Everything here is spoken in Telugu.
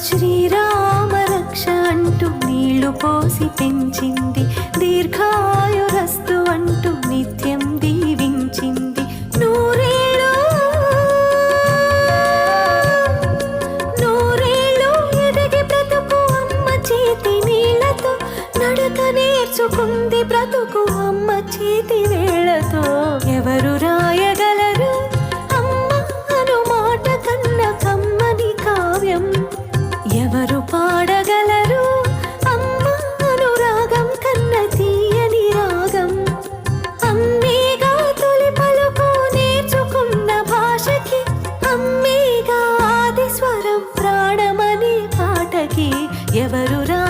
శ్రీరామ రక్ష అంటూ నీళ్లు పోసి పెంచింది, దీర్ఘాయురస్తు అంటూ నిత్యం దీవించింది. నూరేళ్ళు నూరేళ్ళు ఎదిగి బ్రతుకు అమ్మ చేతి నీళ్లతో, నడక నేర్చుకుంది బ్రతుకు అమ్మ చేతి వేళ్లతో. ఎవరు రాయగలరు అమ్మ అను మాట కన్న కమ్మని కావ్యం, ఎవరు పాడగలరు అమ్మ అనురాగం కన్న తీయని రాగం. అమ్మేగా తొలి పలుకు నేర్చుకున్న భాషకి, అమ్మేగా ఆది స్వరం ప్రాణమనే పాటకి. ఎవరు రా